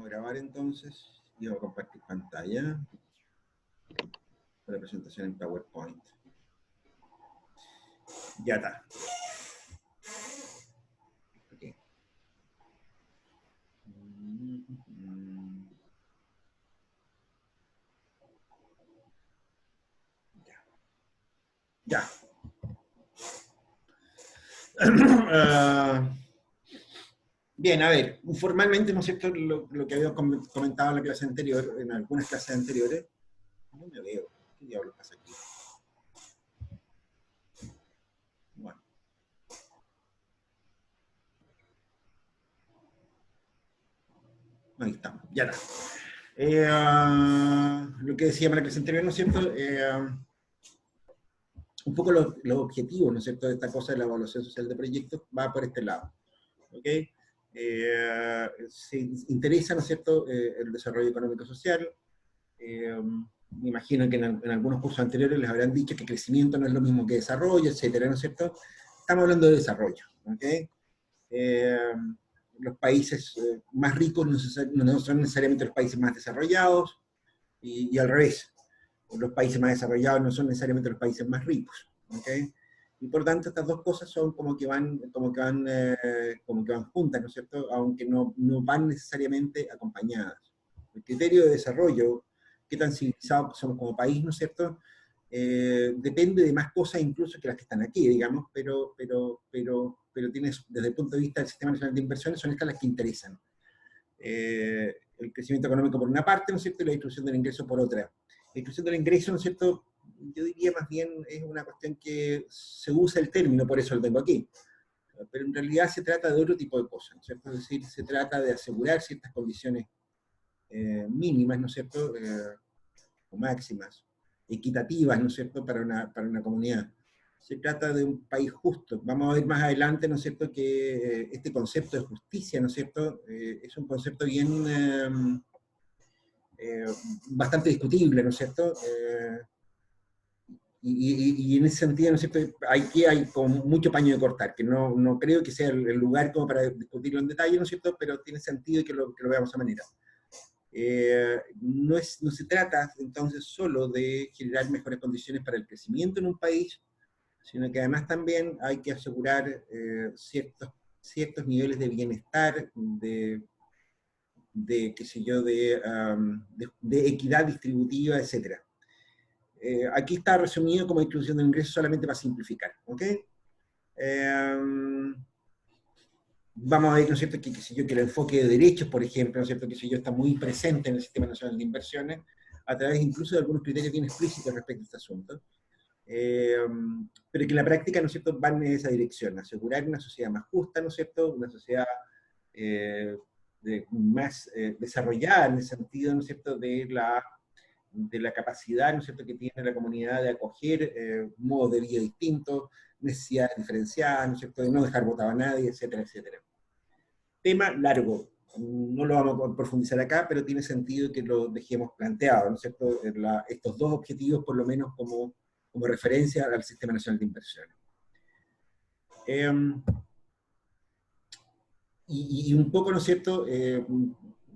grabar entonces y voy a compartir pantalla para la presentación en PowerPoint. Ya está. Okay. Ya. Bien, a ver, formalmente, ¿no es cierto?, lo que había comentado en la clase anterior, en algunas clases anteriores. No me veo. ¿Qué diablos pasa aquí? Bueno. Ahí estamos, ya está. Lo que decía en la clase anterior, ¿no es cierto?, un poco los objetivos, ¿no es cierto?, de esta cosa de la evaluación social de proyectos va por este lado. ¿Ok? Se interesa, ¿no es cierto?, el desarrollo económico-social. Me imagino que en algunos cursos anteriores les habrán dicho que crecimiento no es lo mismo que desarrollo, etcétera, ¿no es cierto? Estamos hablando de desarrollo. ¿Ok? Los países más ricos no son necesariamente los países más desarrollados, y al revés. Los países más desarrollados no son necesariamente los países más ricos. ¿Okay? Y por tanto, estas dos cosas son como que van juntas, ¿no es cierto? Aunque no van necesariamente acompañadas. El criterio de desarrollo, qué tan civilizados somos como país, ¿no es cierto?, depende de más cosas incluso que las que están aquí, digamos, pero tienes, desde el punto de vista del Sistema Nacional de Inversiones, son estas las que interesan. El crecimiento económico por una parte, ¿no es cierto?, y la distribución del ingreso por otra. La distribución del ingreso, ¿no es cierto?, yo diría más bien es una cuestión que se usa el término, por eso lo tengo aquí. Pero en realidad se trata de otro tipo de cosas, ¿no es cierto? Es decir, se trata de asegurar ciertas condiciones mínimas, ¿no es cierto?, o máximas, equitativas, ¿no es cierto?, para una comunidad. Se trata de un país justo. Vamos a ver más adelante, ¿no es cierto?, que este concepto de justicia, ¿no es cierto?, es un concepto bien bastante discutible, ¿no es cierto? Y en ese sentido, ¿no es cierto?, hay como mucho paño de cortar, que no creo que sea el lugar como para discutirlo en detalle, ¿no es cierto?, pero tiene sentido que lo veamos a manera. No se trata entonces solo de generar mejores condiciones para el crecimiento en un país, sino que además también hay que asegurar ciertos niveles de bienestar, qué sé yo, de equidad distributiva, etc. Aquí está resumido como distribución de ingresos solamente para simplificar. ¿Ok? Vamos a ver, ¿no es cierto?, que el enfoque de derechos, por ejemplo, ¿no es cierto?, está muy presente en el Sistema Nacional de Inversiones, a través incluso de algunos criterios bien explícitos respecto a este asunto. Pero que en la práctica, ¿no es cierto?, van en esa dirección, asegurar una sociedad más justa, ¿no es cierto?, una sociedad más desarrollada en el sentido, ¿no es cierto?, de la capacidad, ¿no es cierto?, que tiene la comunidad de acoger modos de vida distintos, necesidades diferenciadas, ¿no es cierto?, de no dejar botado a nadie, etcétera, etcétera. Tema largo, no lo vamos a profundizar acá, pero tiene sentido que lo dejemos planteado, ¿no es cierto?, estos dos objetivos por lo menos como referencia al Sistema Nacional de Inversiones. Y un poco, ¿no es cierto?,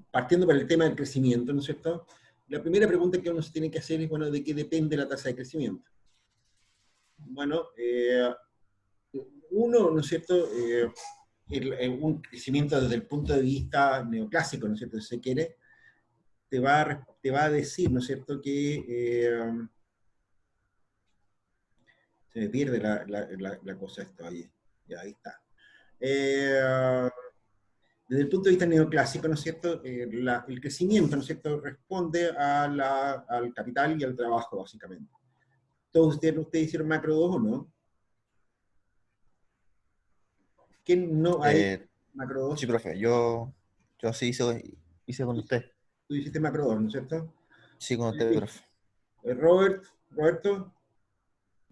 partiendo por el tema del crecimiento, ¿no es cierto?, la primera pregunta que uno se tiene que hacer es, bueno, ¿de qué depende la tasa de crecimiento? Bueno, uno, ¿no es cierto?, un crecimiento desde el punto de vista neoclásico, ¿no es cierto?, si se quiere, te va a decir, ¿no es cierto?, que se me pierde la cosa esto ahí. Ya, ahí está. Desde el punto de vista neoclásico, ¿no es cierto?, el crecimiento, ¿no es cierto?, responde al capital y al trabajo, básicamente. ¿Todos ustedes hicieron macro 2 o no? ¿Quién no hay macro 2? Sí, profe, yo sí hice con usted. Tú hiciste macro 2, ¿no es cierto? Sí, con usted, profe. Roberto,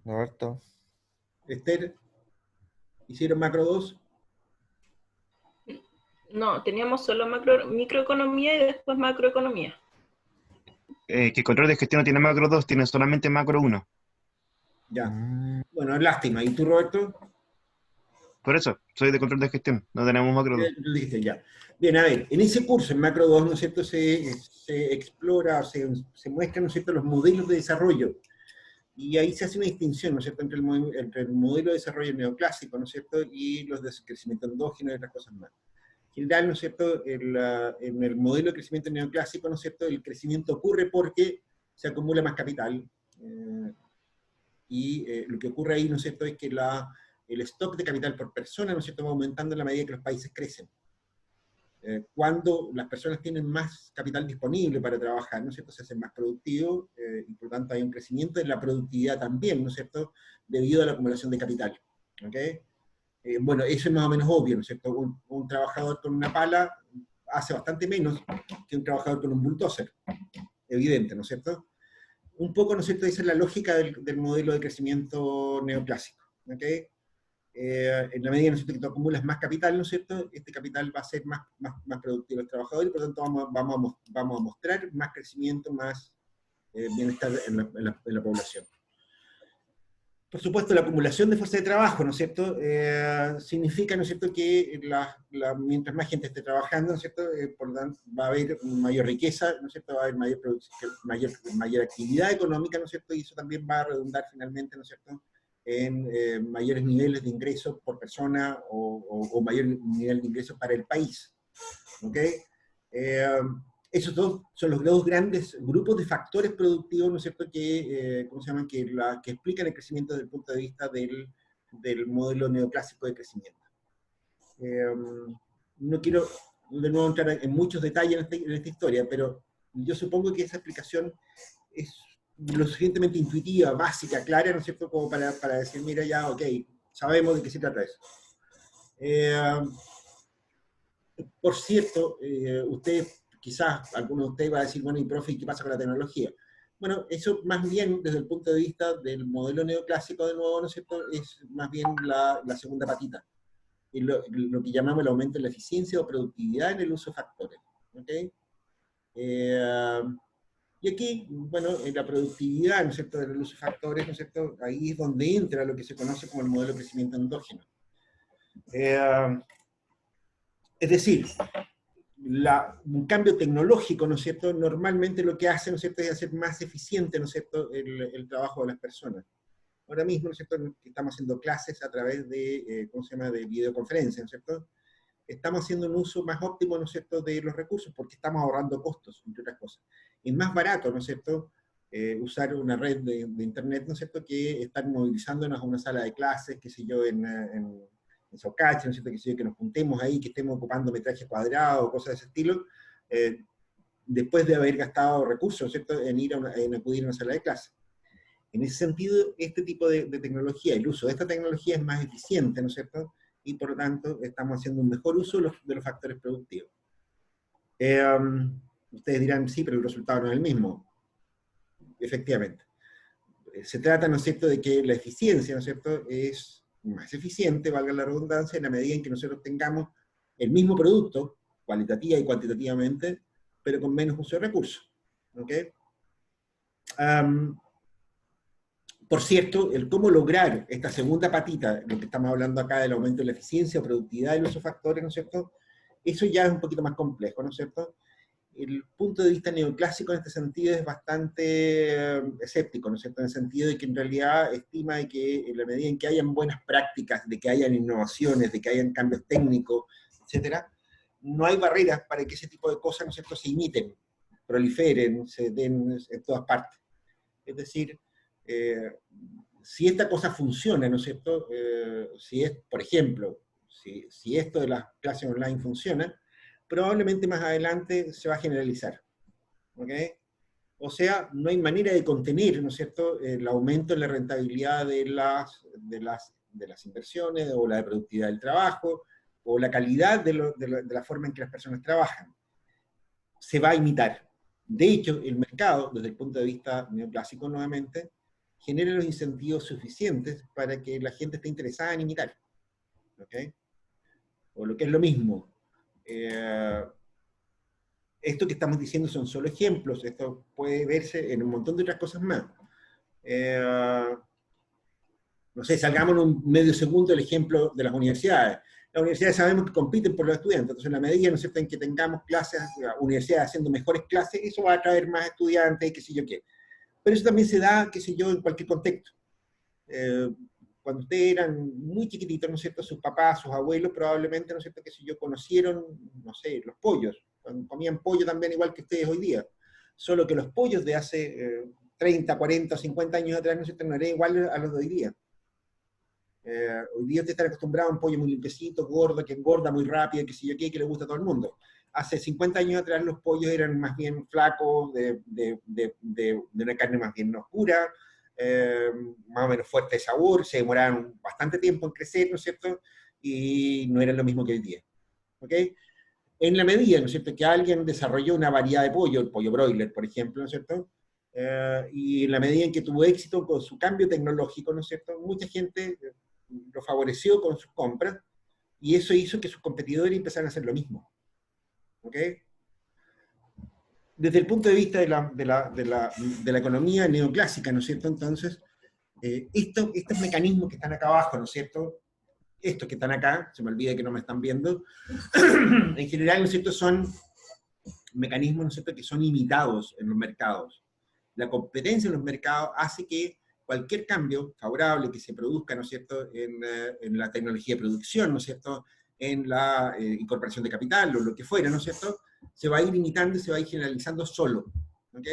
Roberto. Esther, ¿hicieron macro 2? No, teníamos solo microeconomía y después macroeconomía. Que el control de gestión no tiene macro 2, tiene solamente macro 1. Ya. Bueno, lástima. ¿Y tú, Roberto? Por eso, soy de control de gestión, no tenemos macro 2. Tú dijiste ya. Bien, a ver, en ese curso, en Macro 2, ¿no es cierto?, se explora, se muestran, ¿no es cierto?, los modelos de desarrollo. Y ahí se hace una distinción, ¿no es cierto?, entre el modelo de desarrollo neoclásico, ¿no es cierto?, y los de crecimiento endógeno y otras cosas más. En general, ¿no es cierto?, en el modelo de crecimiento neoclásico, ¿no es cierto?, el crecimiento ocurre porque se acumula más capital. Lo que ocurre ahí, ¿no es cierto?, es que el stock de capital por persona, ¿no es cierto?, va aumentando en la medida que los países crecen. Cuando las personas tienen más capital disponible para trabajar, ¿no es cierto?, se hacen más productivos, y por lo tanto hay un crecimiento en la productividad también, ¿no es cierto?, debido a la acumulación de capital. ¿Okay? Bueno, eso es más o menos obvio, ¿no es cierto? Un trabajador con una pala hace bastante menos que un trabajador con un bulldozer, evidente, ¿no es cierto? Un poco, ¿no es cierto?, esa es la lógica del modelo de crecimiento neoclásico. ¿Okay? En la medida, ¿no es cierto?, que tú acumulas más capital, ¿no es cierto?, este capital va a ser más productivo el trabajador, y por lo tanto vamos a mostrar más crecimiento, más bienestar en la población. Por supuesto, la acumulación de fuerza de trabajo, ¿no es cierto?, significa, ¿no es cierto?, que mientras más gente esté trabajando, ¿no es cierto?, por lo tanto va a haber mayor riqueza, ¿no es cierto?, va a haber mayor producción, mayor actividad económica, ¿no es cierto?, y eso también va a redundar finalmente, ¿no es cierto?, en mayores niveles de ingresos por persona o mayor nivel de ingresos para el país. ¿Ok? Esos dos son los dos grandes grupos de factores productivos, ¿no es cierto?, ¿cómo se llaman?, que explican el crecimiento desde el punto de vista del modelo neoclásico de crecimiento. No quiero de nuevo entrar en muchos detalles en esta historia, pero yo supongo que esa explicación es lo suficientemente intuitiva, básica, clara, ¿no es cierto?, como para decir, mira, ya, ok, sabemos de qué se trata eso. Por cierto, quizás alguno de ustedes va a decir, bueno, y profe, ¿y qué pasa con la tecnología? Bueno, eso más bien desde el punto de vista del modelo neoclásico, de nuevo, ¿no es cierto?, es más bien la segunda patita. Y lo que llamamos el aumento de la eficiencia o productividad en el uso de factores. ¿Okay? Y aquí, bueno, en la productividad, ¿no es cierto?, del uso de factores, ¿no es cierto?, ahí es donde entra lo que se conoce como el modelo de crecimiento endógeno. Es decir, un cambio tecnológico, ¿no es cierto?, normalmente lo que hace, ¿no es cierto?, es hacer más eficiente, ¿no es cierto?, el trabajo de las personas. Ahora mismo, ¿no es cierto?, estamos haciendo clases a través de, ¿cómo se llama?, de videoconferencia, ¿no es cierto?, estamos haciendo un uso más óptimo, ¿no es cierto?, de los recursos, porque estamos ahorrando costos, entre otras cosas. Es más barato, ¿no es cierto?, usar una red de internet, ¿no es cierto?, que estar movilizándonos a una sala de clases, qué sé yo, en Socache, ¿no es cierto?, que nos juntemos ahí, que estemos ocupando metraje cuadrado, cosas de ese estilo, después de haber gastado recursos, ¿no es cierto?, en acudir a una sala de clase. En ese sentido, este tipo de tecnología, el uso de esta tecnología es más eficiente, ¿no es cierto?, y por lo tanto estamos haciendo un mejor uso de los factores productivos. Ustedes dirán, sí, pero el resultado no es el mismo. Efectivamente. Se trata, ¿no es cierto?, de que la eficiencia, ¿no es cierto?, es más eficiente, valga la redundancia, en la medida en que nosotros tengamos el mismo producto, cualitativa y cuantitativamente, pero con menos uso de recursos. ¿Ok? Por cierto, el cómo lograr esta segunda patita, lo que estamos hablando acá del aumento de la eficiencia o productividad de los factores, ¿no es cierto?, eso ya es un poquito más complejo, ¿no es cierto? El punto de vista neoclásico en este sentido es bastante escéptico, ¿no es cierto?, en el sentido de que en realidad estima de que en la medida en que hayan buenas prácticas, de que hayan innovaciones, de que hayan cambios técnicos, etcétera, no hay barreras para que ese tipo de cosas, ¿no es cierto?, se imiten, proliferen, se den en todas partes. Es decir, si esta cosa funciona, ¿no es cierto?, si es, por ejemplo, si esto de las clases online funciona, probablemente más adelante se va a generalizar. ¿Ok? O sea, no hay manera de contener, ¿no es cierto?, el aumento en la rentabilidad de las inversiones, o la productividad del trabajo, o la calidad de la forma en que las personas trabajan. Se va a imitar. De hecho, el mercado, desde el punto de vista neoclásico nuevamente, genera los incentivos suficientes para que la gente esté interesada en imitar. ¿Ok? O lo que es lo mismo, esto que estamos diciendo son solo ejemplos, esto puede verse en un montón de otras cosas más. no sé, salgamos en un medio segundo el ejemplo de las universidades. Las universidades sabemos que compiten por los estudiantes, entonces en la medida, ¿no es cierto?, en que tengamos clases, universidades haciendo mejores clases, eso va a atraer más estudiantes, qué sé yo qué. Pero eso también se da, qué sé yo, en cualquier contexto. Cuando ustedes eran muy chiquititos, ¿no es cierto?, sus papás, sus abuelos probablemente, ¿no es cierto?, qué sé yo, conocieron, no sé, los pollos. Comían pollo también igual que ustedes hoy día. Solo que los pollos de hace 30, 40, 50 años atrás, ¿no es cierto?, no eran iguales a los de hoy día. Hoy día usted está acostumbrado a un pollo muy limpiecito, gordo, que engorda muy rápido, que sé yo qué, que le gusta a todo el mundo. Hace 50 años atrás los pollos eran más bien flacos, de una carne más bien oscura, más o menos fuerte de sabor, se demoraron bastante tiempo en crecer, ¿no es cierto? Y no eran lo mismo que hoy día. ¿Ok? En la medida, ¿no es cierto?, que alguien desarrolló una variedad de pollo, el pollo broiler, por ejemplo, ¿no es cierto?, y en la medida en que tuvo éxito con su cambio tecnológico, ¿no es cierto?, mucha gente lo favoreció con sus compras, y eso hizo que sus competidores empezaran a hacer lo mismo. ¿Ok? Desde el punto de vista de la economía neoclásica, ¿no es cierto?, entonces, estos mecanismos que están acá abajo, ¿no es cierto?, estos que están acá, se me olvida que no me están viendo, en general, ¿no es cierto?, son mecanismos, ¿no es cierto?, que son imitados en los mercados. La competencia en los mercados hace que cualquier cambio favorable que se produzca, ¿no es cierto?, en la tecnología de producción, ¿no es cierto?, en la incorporación de capital o lo que fuera, ¿no es cierto?, se va a ir imitando y se va a ir generalizando solo. ¿Ok?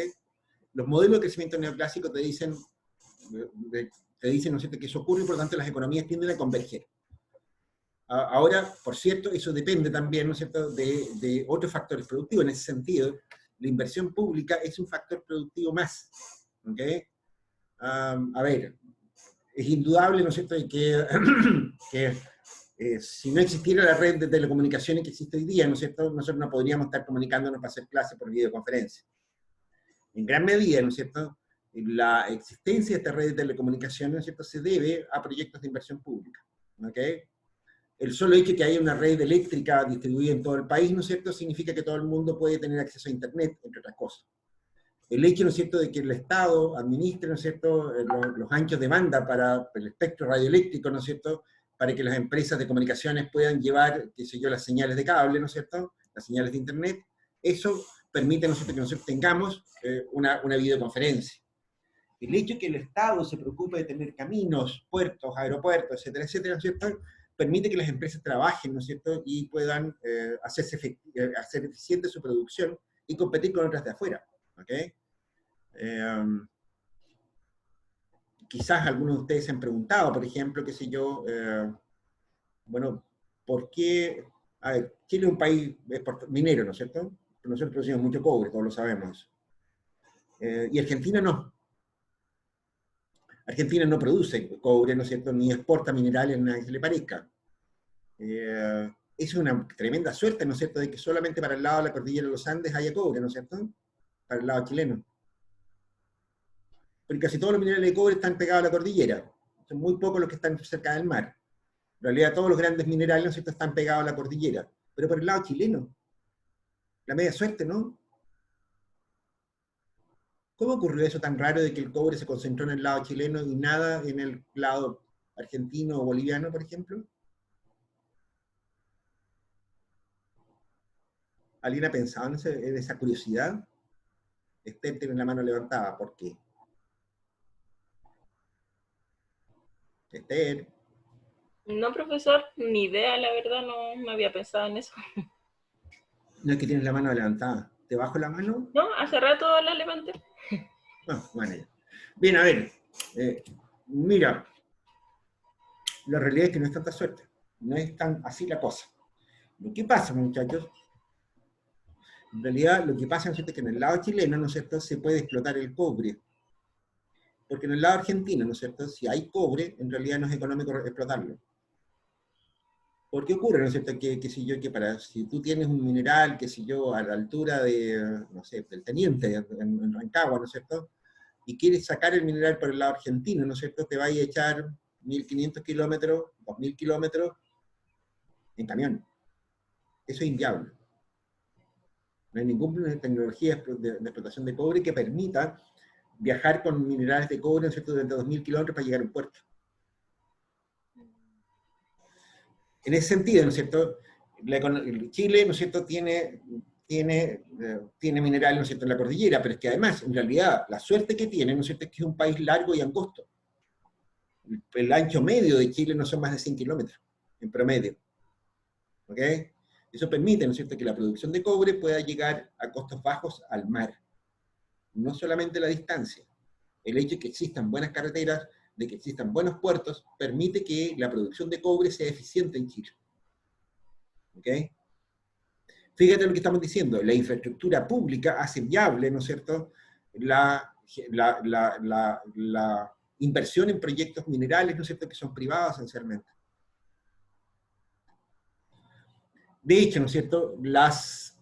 Los modelos de crecimiento neoclásico te dicen, ¿no es cierto?, que eso ocurre y por lo tanto las economías tienden a converger. Ahora, por cierto, eso depende también, ¿no es cierto?, de otros factores productivos. En ese sentido, la inversión pública es un factor productivo más. ¿Ok? A ver, es indudable, ¿no es cierto?, que si no existiera la red de telecomunicaciones que existe hoy día, ¿no es cierto?, nosotros no podríamos estar comunicándonos para hacer clases por videoconferencia. En gran medida, ¿no es cierto?, la existencia de esta red de telecomunicaciones, ¿no es cierto?, se debe a proyectos de inversión pública. ¿Ok? El solo hecho de que haya una red eléctrica distribuida en todo el país, ¿no es cierto?, significa que todo el mundo puede tener acceso a Internet, entre otras cosas. El hecho, ¿no es cierto?, de que el Estado administre, ¿no es cierto?, los anchos de banda para el espectro radioeléctrico, ¿no es cierto?, para que las empresas de comunicaciones puedan llevar, qué sé yo, las señales de cable, ¿no es cierto?, las señales de Internet, eso permite, ¿no es cierto?, que nosotros tengamos una videoconferencia. El hecho de que el Estado se preocupe de tener caminos, puertos, aeropuertos, etcétera, ¿no es cierto?, permite que las empresas trabajen, ¿no es cierto?, y puedan hacer eficiente su producción y competir con otras de afuera. ¿Ok? Quizás algunos de ustedes se han preguntado, por ejemplo, qué sé yo, bueno, ¿por qué? A ver, Chile es un país minero, ¿no es cierto? Pero nosotros producimos mucho cobre, todos lo sabemos. Y Argentina no. Argentina no produce cobre, ¿no es cierto?, ni exporta minerales, nada que se le parezca. Es una tremenda suerte, ¿no es cierto?, de que solamente para el lado de la cordillera de los Andes haya cobre, ¿no es cierto?, para el lado chileno. Porque casi todos los minerales de cobre están pegados a la cordillera. Son muy pocos los que están cerca del mar. En realidad todos los grandes minerales, ¿no es cierto?, están pegados a la cordillera. Pero por el lado chileno. La media suerte, ¿no? ¿Cómo ocurrió eso tan raro de que el cobre se concentró en el lado chileno y nada en el lado argentino o boliviano, por ejemplo? ¿Alguien ha pensado en esa curiosidad? Esther tiene la mano levantada. ¿Por qué? Esther. No, profesor, ni idea, la verdad, no había pensado en eso. No es que tienes la mano levantada. ¿Te bajo la mano? No, hace rato la levanté. Ah, bueno, ya. Bien, a ver. Mira, la realidad es que no es tanta suerte. No es tan así la cosa. Lo que pasa, muchachos, en realidad lo que pasa, ¿no es cierto?, es que en el lado chileno, ¿no es cierto?, se puede explotar el cobre. Porque en el lado argentino, ¿no es cierto?, si hay cobre, en realidad no es económico explotarlo. ¿Por qué ocurre, no es cierto?, que si yo, si tú tienes un mineral, que si yo, a la altura de, no sé, del Teniente, en Rancagua, ¿no es cierto?, y quieres sacar el mineral por el lado argentino, ¿no es cierto?, te va a echar 1.500 kilómetros, 2.000 kilómetros en camión. Eso es inviable. No hay ninguna tecnología de explotación de cobre que permita viajar con minerales de cobre, ¿no es cierto?, desde 2.000 kilómetros para llegar a un puerto. En ese sentido, ¿no es cierto? Chile, ¿no es cierto?, tiene mineral, ¿no es cierto?, en la cordillera, pero es que además, en realidad, la suerte que tiene, ¿no es cierto?, es que es un país largo y angosto. El ancho medio de Chile no son más de 100 kilómetros, en promedio. ¿Ok? Eso permite, ¿no es cierto?, que la producción de cobre pueda llegar a costos bajos al mar. No solamente la distancia. El hecho de que existan buenas carreteras, de que existan buenos puertos, permite que la producción de cobre sea eficiente en Chile. ¿Ok? Fíjate lo que estamos diciendo, la infraestructura pública hace viable, ¿no es cierto?, la inversión en proyectos minerales, ¿no es cierto?, que son privados esencialmente. De hecho, ¿no es cierto?, las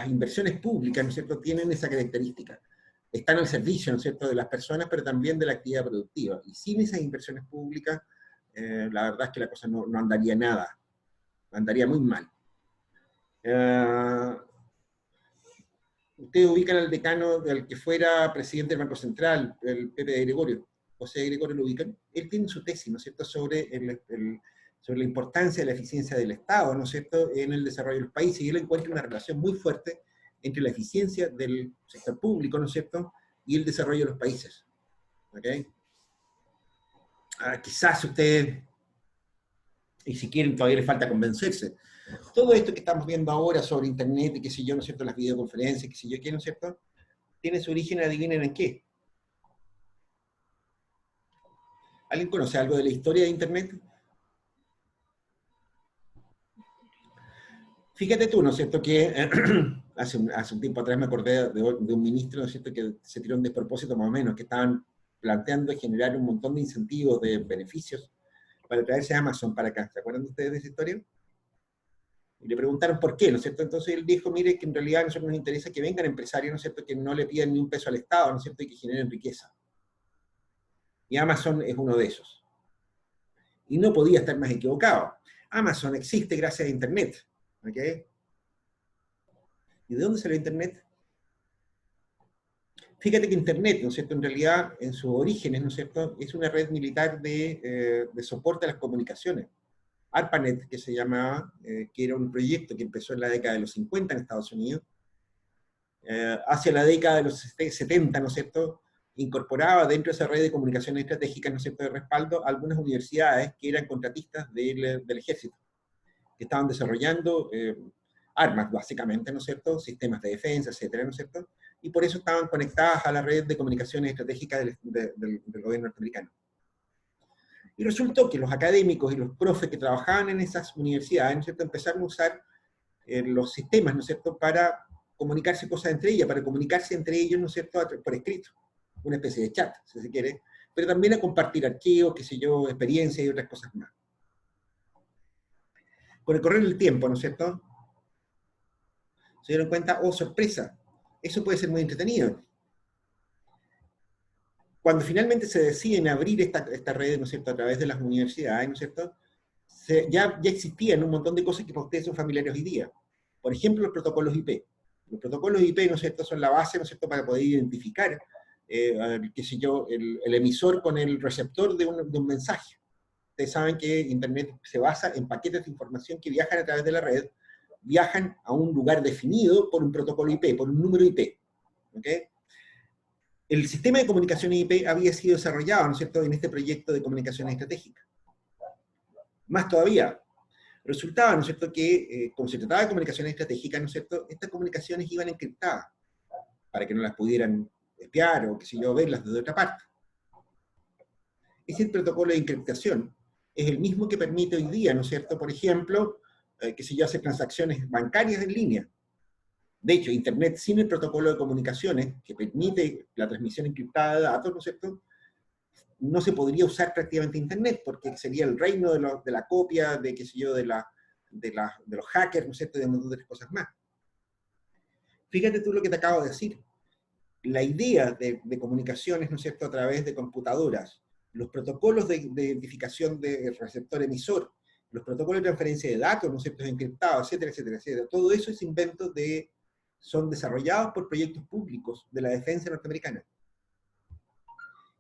inversiones públicas, ¿no es cierto?, tienen esa característica. Están al servicio, ¿no es cierto?, de las personas, pero también de la actividad productiva. Y sin esas inversiones públicas, la verdad es que la cosa no andaría nada. Andaría muy mal. Ustedes ubican al decano del que fuera presidente del Banco Central, el Pepe de Gregorio. José de Gregorio, ¿lo ubican? Él tiene su tesis, ¿no es cierto?, sobre la importancia de la eficiencia del Estado, ¿no es cierto?, en el desarrollo de los países, y él encuentra una relación muy fuerte entre la eficiencia del sector público, ¿no es cierto?, y el desarrollo de los países. ¿Ok? Quizás ustedes, y si quieren, todavía les falta convencerse. Todo esto que estamos viendo ahora sobre Internet, y qué sé yo, ¿no es cierto?, las videoconferencias, qué sé yo, qué, ¿no es cierto?, tiene su origen, adivinen en qué. ¿Alguien conoce algo de la historia de Internet? Fíjate tú, ¿no es cierto?, que hace un tiempo atrás me acordé de un ministro, ¿no es cierto?, que se tiró un despropósito más o menos, que estaban planteando generar un montón de incentivos, de beneficios, para traerse a Amazon para acá. ¿Se acuerdan ustedes de esa historia? Y le preguntaron por qué, ¿no es cierto? Entonces él dijo, mire, que en realidad a nosotros nos interesa que vengan empresarios, ¿no es cierto?, que no le pidan ni un peso al Estado, ¿no es cierto?, y que generen riqueza. Y Amazon es uno de esos. Y no podía estar más equivocado. Amazon existe gracias a Internet. ¿Ok? ¿Y de dónde salió Internet? Fíjate que Internet, ¿no es cierto?, en realidad, en sus orígenes, ¿no es cierto?, es una red militar de soporte a las comunicaciones. ARPANET, que se llamaba, que era un proyecto que empezó en la década de los 50 en Estados Unidos, hacia la década de los 70, ¿no es cierto?, incorporaba dentro de esa red de comunicaciones estratégicas, ¿no es cierto?, de respaldo, algunas universidades que eran contratistas del ejército, que estaban desarrollando armas, básicamente, ¿no es cierto?, sistemas de defensa, etcétera, ¿no es cierto?, y por eso estaban conectadas a la red de comunicaciones estratégicas del gobierno norteamericano. Y resultó que los académicos y los profes que trabajaban en esas universidades, ¿no es cierto?, empezaron a usar los sistemas, ¿no es cierto?, para comunicarse cosas entre ellas, para comunicarse entre ellos, ¿no es cierto?, por escrito, una especie de chat, si se quiere, pero también a compartir archivos, qué sé yo, experiencias y otras cosas más. Con el correr del tiempo, ¿no es cierto?, se dieron cuenta, oh, sorpresa, eso puede ser muy entretenido. Cuando finalmente se deciden abrir esta red, ¿no es cierto?, a través de las universidades, ¿no es cierto?, ya existían un montón de cosas que para ustedes son familiares hoy día. Por ejemplo, los protocolos IP. Los protocolos IP, ¿no es cierto?, son la base, ¿no es cierto?, para poder identificar, qué sé yo, el emisor con el receptor de un mensaje. Ustedes saben que Internet se basa en paquetes de información que viajan a través de la red, viajan a un lugar definido por un protocolo IP, por un número IP. ¿Ok? El sistema de comunicaciones IP había sido desarrollado, ¿no es cierto?, en este proyecto de comunicaciones estratégicas. Más todavía, resultaba, ¿no es cierto?, que como se trataba de comunicaciones estratégicas, ¿no es cierto?, estas comunicaciones iban encriptadas, para que no las pudieran espiar o, qué sé yo, verlas desde otra parte. Ese protocolo de encriptación es el mismo que permite hoy día, ¿no es cierto?, por ejemplo, qué sé yo, hacer transacciones bancarias en línea. De hecho, Internet sin el protocolo de comunicaciones, que permite la transmisión encriptada de datos, ¿no es cierto?, no se podría usar prácticamente Internet, porque sería el reino de la copia, de qué sé yo, de los hackers, ¿no es cierto?, y de un montón de otras cosas más. Fíjate tú lo que te acabo de decir. La idea de comunicaciones, ¿no es cierto?, a través de computadoras, los protocolos de identificación del receptor emisor, los protocolos de transferencia de datos, ¿no es cierto?, encriptados, etcétera, etcétera, etcétera. Todo eso es invento son desarrollados por proyectos públicos de la defensa norteamericana.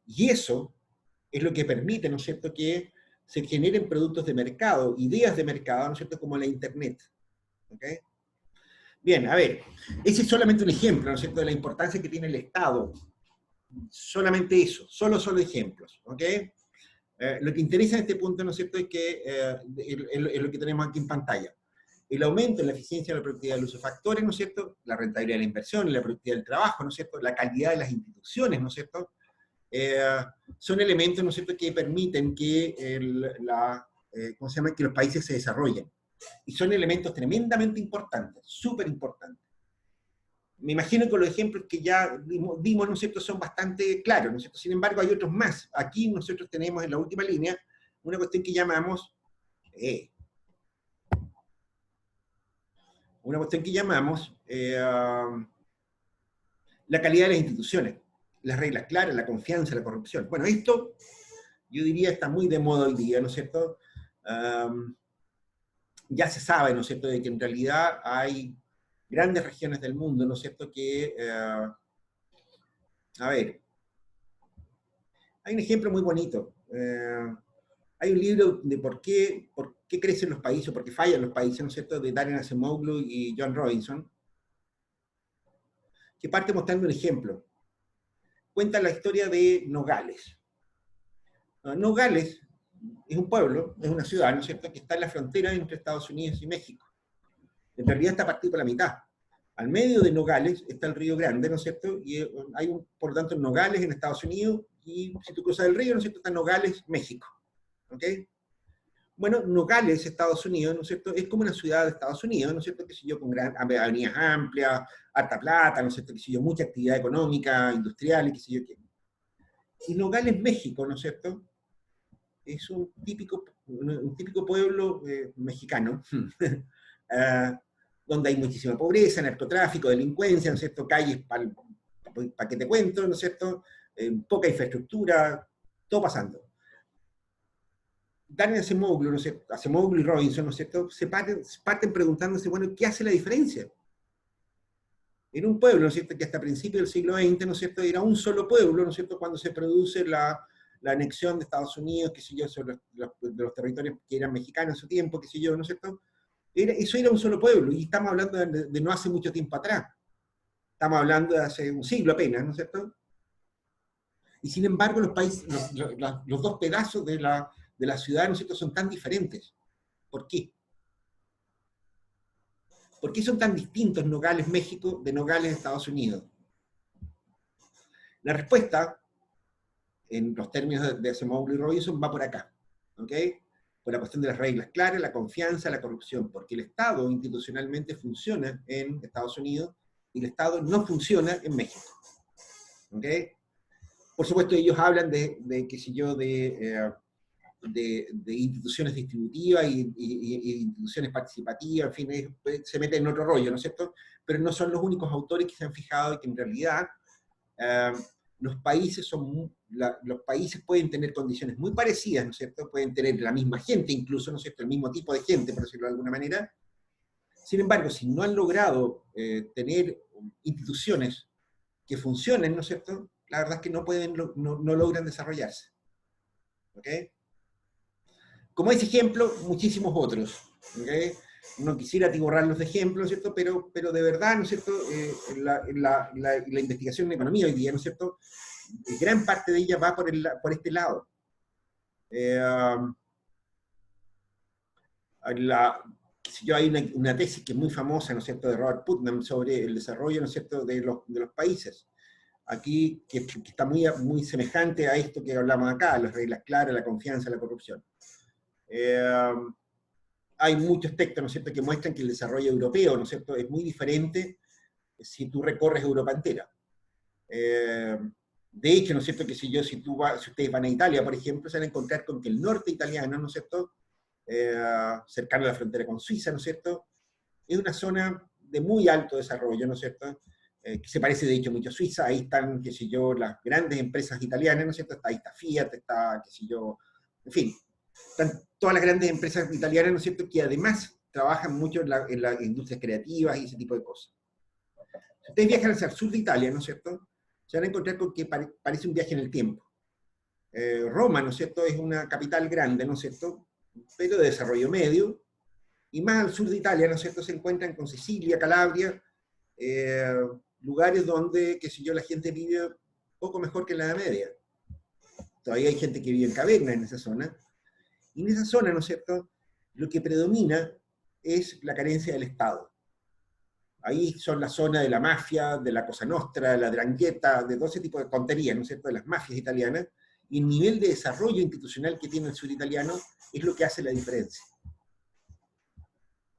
Y eso es lo que permite, ¿no es cierto?, que se generen productos de mercado, ideas de mercado, ¿no es cierto?, como la Internet. ¿Ok? Bien, a ver, ese es solamente un ejemplo, ¿no es cierto?, de la importancia que tiene el Estado. Solamente eso, solo ejemplos. ¿Ok? Lo que interesa en este punto, ¿no es cierto?, es que es lo que tenemos aquí en pantalla. El aumento en la eficiencia de la productividad de los factores, ¿no es cierto?, la rentabilidad de la inversión, la productividad del trabajo, ¿no es cierto?, la calidad de las instituciones, ¿no es cierto?, son elementos, ¿no es cierto?, que permiten que, ¿cómo se llama?, que los países se desarrollen. Y son elementos tremendamente importantes, súper importantes. Me imagino que los ejemplos que ya dimos, ¿no es cierto?, son bastante claros, ¿no es cierto? Sin embargo, hay otros más. Aquí nosotros tenemos en la última línea una cuestión que llamamos la calidad de las instituciones, las reglas claras, la confianza, la corrupción. Bueno, esto, yo diría, está muy de moda hoy día, ¿no es cierto? Ya se sabe, ¿no es cierto?, de que en realidad hay grandes regiones del mundo, ¿no es cierto?, que, a ver, hay un ejemplo muy bonito. Hay un libro de por qué crecen los países, por qué fallan los países, ¿no es cierto?, de Daniel Acemoglu y John Robinson, que parte mostrando un ejemplo. Cuenta la historia de Nogales. Nogales es un pueblo, es una ciudad, ¿no es cierto?, que está en la frontera entre Estados Unidos y México. En realidad está partido por la mitad. Al medio de Nogales está el Río Grande, ¿no es cierto?, y hay, por lo tanto, Nogales en Estados Unidos, y si tú cruzas el río, ¿no es cierto?, está Nogales, México. ¿Ok? Bueno, Nogales, Estados Unidos, ¿no es cierto?, es como una ciudad de Estados Unidos, ¿no es cierto?, que sé yo, con avenidas amplias, harta plata, ¿no es cierto?, que sé yo, mucha actividad económica, industrial, y qué sé yo qué. Y Nogales, México, ¿no es cierto?, es un típico pueblo mexicano, donde hay muchísima pobreza, narcotráfico, delincuencia, ¿no es cierto?, calles para que te cuento, ¿no es cierto?, poca infraestructura, todo pasando. Daniel Acemoglu, ¿no es cierto?, Acemoglu y Robinson, ¿no es cierto?, se parten preguntándose, bueno, ¿qué hace la diferencia? En un pueblo, ¿no es cierto?, que hasta principios del siglo XX, ¿no es cierto?, era un solo pueblo, ¿no es cierto?, cuando se produce la anexión de Estados Unidos, qué sé yo, sobre de los territorios que eran mexicanos en su tiempo, qué sé yo, ¿no es cierto? Eso era un solo pueblo, y estamos hablando de no hace mucho tiempo atrás. Estamos hablando de hace un siglo apenas, ¿no es cierto? Y sin embargo, los dos pedazos de la ciudad, ¿no es cierto?, son tan diferentes. ¿Por qué? ¿Por qué son tan distintos Nogales, México, de Nogales, Estados Unidos? La respuesta, en los términos de Acemoglu y Robinson, va por acá. ¿Ok? Por la cuestión de las reglas claras, la confianza, la corrupción. Porque el Estado institucionalmente funciona en Estados Unidos y el Estado no funciona en México. ¿Ok? Por supuesto, ellos hablan de qué sé yo, de instituciones distributivas y instituciones participativas, en fin, se meten en otro rollo, ¿no es cierto? Pero no son los únicos autores que se han fijado que en realidad los países pueden tener condiciones muy parecidas, ¿no es cierto? Pueden tener la misma gente incluso, ¿no es cierto? El mismo tipo de gente, por decirlo de alguna manera. Sin embargo, si no han logrado tener instituciones que funcionen, ¿no es cierto?, la verdad es que no logran desarrollarse. ¿Ok? Como ese ejemplo, muchísimos otros. ¿Okay? No quisiera atiborrar los ejemplos, ¿cierto? Pero de verdad, ¿no es cierto?, la investigación en economía hoy día, ¿no es cierto?, gran parte de ella va por este lado. Hay una tesis que es muy famosa, ¿no es cierto?, de Robert Putnam sobre el desarrollo, ¿no es cierto?, de los países. Aquí, que está muy semejante a esto que hablamos acá, las reglas claras, la confianza, la corrupción. Hay muchos textos, ¿no es cierto?, que muestran que el desarrollo europeo, ¿no es cierto?, es muy diferente si tú recorres Europa entera. De hecho, ¿no es cierto?, que si ustedes van a Italia, por ejemplo, se van a encontrar con que el norte italiano, ¿no es cierto?, cercano a la frontera con Suiza, ¿no es cierto?, es una zona de muy alto desarrollo, ¿no es cierto?, que se parece de hecho mucho a Suiza. Ahí están, qué sé yo, las grandes empresas italianas, ¿no es cierto?, ahí está Fiat, está, qué sé yo, en fin, están todas las grandes empresas italianas, ¿no es cierto?, que además trabajan mucho en las industrias creativas y ese tipo de cosas. Si ustedes viajan hacia el sur de Italia, ¿no es cierto?, se van a encontrar con que parece un viaje en el tiempo. Roma, ¿no es cierto?, es una capital grande, ¿no es cierto?, pero de desarrollo medio, y más al sur de Italia, ¿no es cierto?, se encuentran con Sicilia, Calabria, lugares donde, qué sé yo, la gente vive poco mejor que en la Edad Media. Todavía hay gente que vive en cavernas en esa zona, y en esa zona, ¿no es cierto?, lo que predomina es la carencia del Estado. Ahí son la zona de la mafia, de la Cosa Nostra, de la 'Ndrangheta, de todo ese tipo de tonterías, ¿no es cierto?, de las mafias italianas, y el nivel de desarrollo institucional que tiene el sur italiano es lo que hace la diferencia.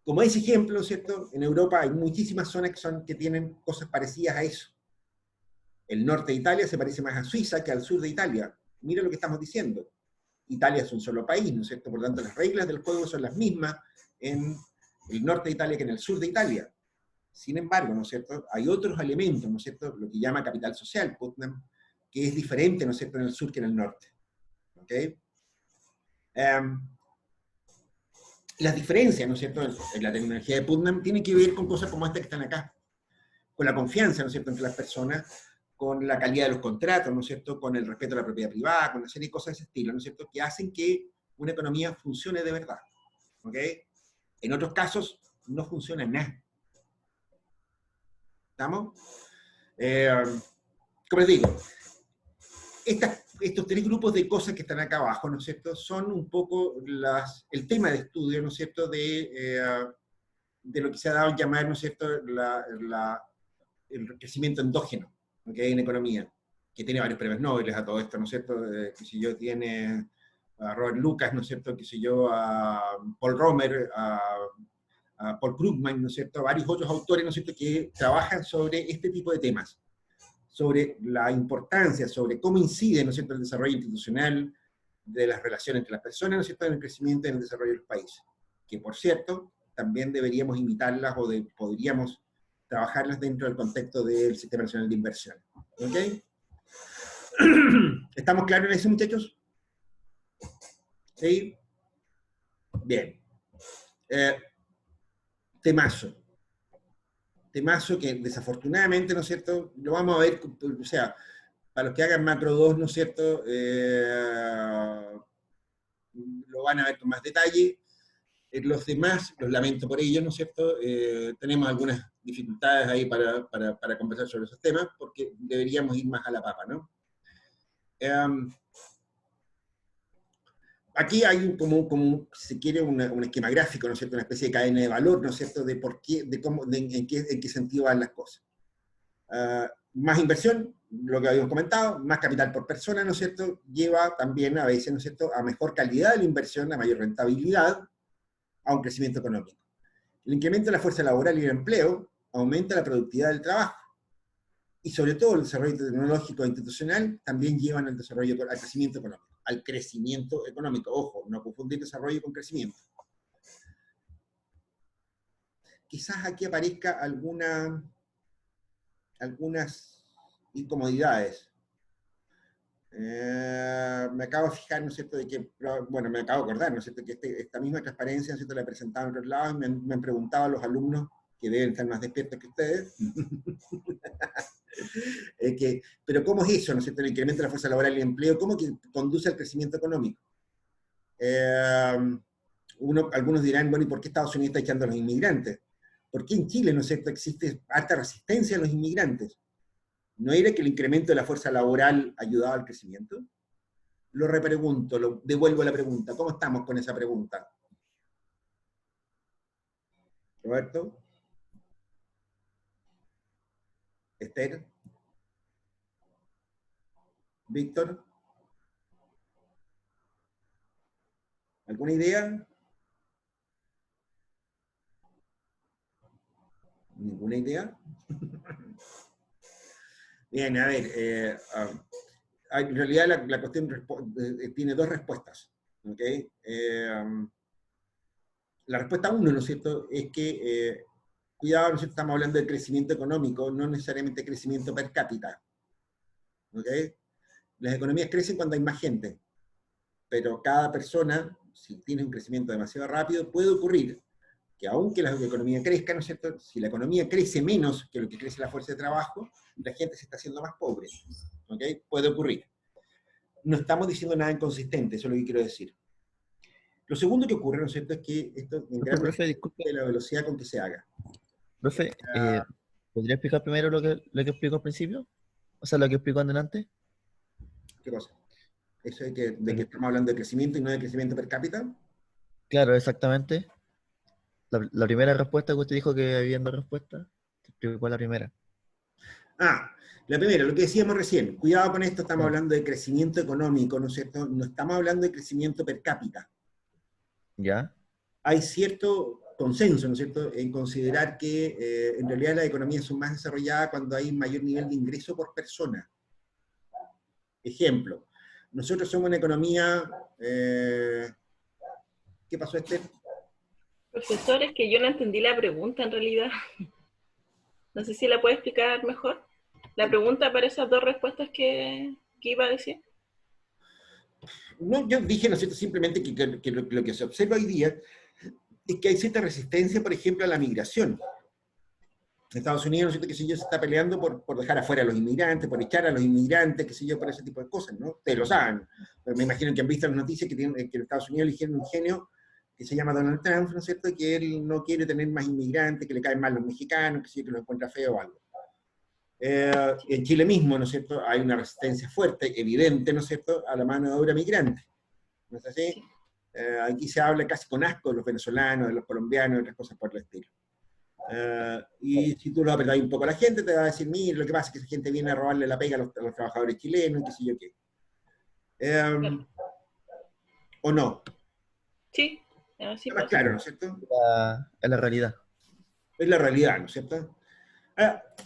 Como ese ejemplo, ¿cierto?, en Europa hay muchísimas zonas que tienen cosas parecidas a eso. El norte de Italia se parece más a Suiza que al sur de Italia. Mira lo que estamos diciendo. Italia es un solo país, ¿no es cierto? Por lo tanto, las reglas del juego son las mismas en el norte de Italia que en el sur de Italia. Sin embargo, ¿no es cierto?, hay otros elementos, ¿no es cierto?, lo que llama capital social, Putnam, que es diferente, ¿no es cierto?, en el sur que en el norte. ¿Ok? Las diferencias, ¿no es cierto?, en la tecnología de Putnam tienen que ver con cosas como estas que están acá, con la confianza, ¿no es cierto?, entre las personas, con la calidad de los contratos, ¿no es cierto?, con el respeto a la propiedad privada, con una serie de cosas de ese estilo, ¿no es cierto?, que hacen que una economía funcione de verdad. ¿Ok? En otros casos, no funciona nada. ¿Estamos? Como les digo, estos tres grupos de cosas que están acá abajo, ¿no es cierto?, son un poco el tema de estudio, ¿no es cierto?, de lo que se ha dado a llamar, ¿no es cierto?, el crecimiento endógeno, ¿okay?, en economía, que tiene varios premios Nobel a todo esto, ¿no es cierto?, que si yo tiene a Robert Lucas, ¿no es cierto?, que si yo a Paul Romer, a Paul Krugman, ¿no es cierto?, varios otros autores, ¿no es cierto?, que trabajan sobre este tipo de temas, sobre la importancia, sobre cómo incide, ¿no es cierto?, el desarrollo institucional de las relaciones entre las personas, ¿no es cierto?, en el crecimiento y en el desarrollo de los países. Que, por cierto, también deberíamos invitarlas o podríamos trabajarlas dentro del contexto del Sistema Nacional de Inversión. ¿Ok? ¿Estamos claros en eso, muchachos? ¿Sí? Bien. Temazo. Temazo que desafortunadamente, ¿no es cierto?, lo vamos a ver, o sea, para los que hagan macro 2, ¿no es cierto?, lo van a ver con más detalle. Los demás, los lamento por ello, ¿no es cierto?, tenemos algunas dificultades ahí para conversar sobre esos temas, porque deberíamos ir más a la papa, ¿no? Aquí hay como si se quiere, un esquema gráfico, ¿no es cierto?, una especie de cadena de valor, ¿no es cierto?, de por qué, en qué sentido van las cosas. Más inversión, lo que habíamos comentado, más capital por persona, ¿no es cierto?, lleva también a veces, ¿no es cierto?, a mejor calidad de la inversión, a mayor rentabilidad, a un crecimiento económico. El incremento de la fuerza laboral y el empleo aumenta la productividad del trabajo. Y sobre todo el desarrollo tecnológico e institucional también llevan al crecimiento económico, al crecimiento económico. Ojo, no confundir desarrollo con crecimiento. Quizás aquí aparezca algunas incomodidades. Me acabo de fijar, ¿no es cierto?, de que, bueno, me acabo de acordar, ¿no es cierto?, que esta misma transparencia, ¿no es cierto?, la he presentado en otros lados, y me han preguntado a los alumnos, que deben estar más despiertos que ustedes, pero ¿cómo es eso, ¿no es cierto?, el incremento de la fuerza laboral y el empleo, ¿cómo que conduce al crecimiento económico? Algunos dirán, bueno, ¿y por qué Estados Unidos está echando a los inmigrantes? ¿Por qué en Chile, ¿no es cierto?, existe alta resistencia a los inmigrantes? ¿No era que el incremento de la fuerza laboral ayudaba al crecimiento? Lo repregunto, devuelvo la pregunta. ¿Cómo estamos con esa pregunta? ¿Roberto? ¿Esther? ¿Víctor? ¿Alguna idea? ¿Ninguna idea? Bien, a ver, en realidad la cuestión tiene dos respuestas. ¿Okay? La respuesta 1, ¿no es cierto?, es que, cuidado, ¿no es cierto?, estamos hablando de crecimiento económico, no necesariamente crecimiento per cápita. ¿Okay? Las economías crecen cuando hay más gente, pero cada persona, si tiene un crecimiento demasiado rápido, puede ocurrir que aunque la economía crezca, ¿no es cierto?, si la economía crece menos que lo que crece la fuerza de trabajo, la gente se está haciendo más pobre. ¿Okay? Puede ocurrir. no estamos diciendo nada inconsistente, eso es lo que quiero decir. Lo segundo que ocurre, ¿no es cierto?, es que esto en gran Profe, medida disculpe. depende de la velocidad con que se haga. Profe, ¿podría explicar primero lo que explicó al principio? O sea, lo que explicó antes. ¿Qué cosa? Eso de que estamos hablando de crecimiento y no de crecimiento per cápita. Claro, exactamente. La primera respuesta que usted dijo que había dos respuestas, explicó la primera. La primera, lo que decíamos recién, cuidado con esto, estamos Sí. hablando de crecimiento económico, ¿no es cierto? No estamos hablando de crecimiento per cápita. ¿Ya? Hay cierto consenso, ¿no es cierto?, en considerar que en realidad las economías son más desarrolladas cuando hay mayor nivel de ingreso por persona. Ejemplo, nosotros somos una economía... ¿qué pasó, Esther? Profesor, es que yo no entendí la pregunta en realidad. No sé si la puede explicar mejor. La pregunta para esas dos respuestas que iba a decir. No, yo dije, ¿no es cierto?, simplemente que lo que se observa hoy día es que hay cierta resistencia, por ejemplo, a la migración. Estados Unidos, ¿no es cierto?, que sé yo, se está peleando por dejar afuera a los inmigrantes, por echar a los inmigrantes, qué sé yo, por ese tipo de cosas, ¿no? Ustedes lo saben. Pero me imagino que han visto las noticias que en Estados Unidos eligieron un genio que se llama Donald Trump, ¿no es cierto?, que él no quiere tener más inmigrantes, que le caen mal los mexicanos, que sí, que los encuentra feo o algo. En Chile mismo, ¿no es cierto?, hay una resistencia fuerte, evidente, ¿no es cierto?, a la mano de obra migrante. ¿No es así? Aquí se habla casi con asco de los venezolanos, de los colombianos, y otras cosas por el estilo. Y si tú lo apretas un poco a la gente, te va a decir, mira, lo que pasa es que esa gente viene a robarle la pega a los trabajadores chilenos, y qué sé yo qué. Claro. ¿O no? Sí, así Está más pasa. claro, ¿no es cierto? Es la realidad. Es la realidad, ¿no es cierto?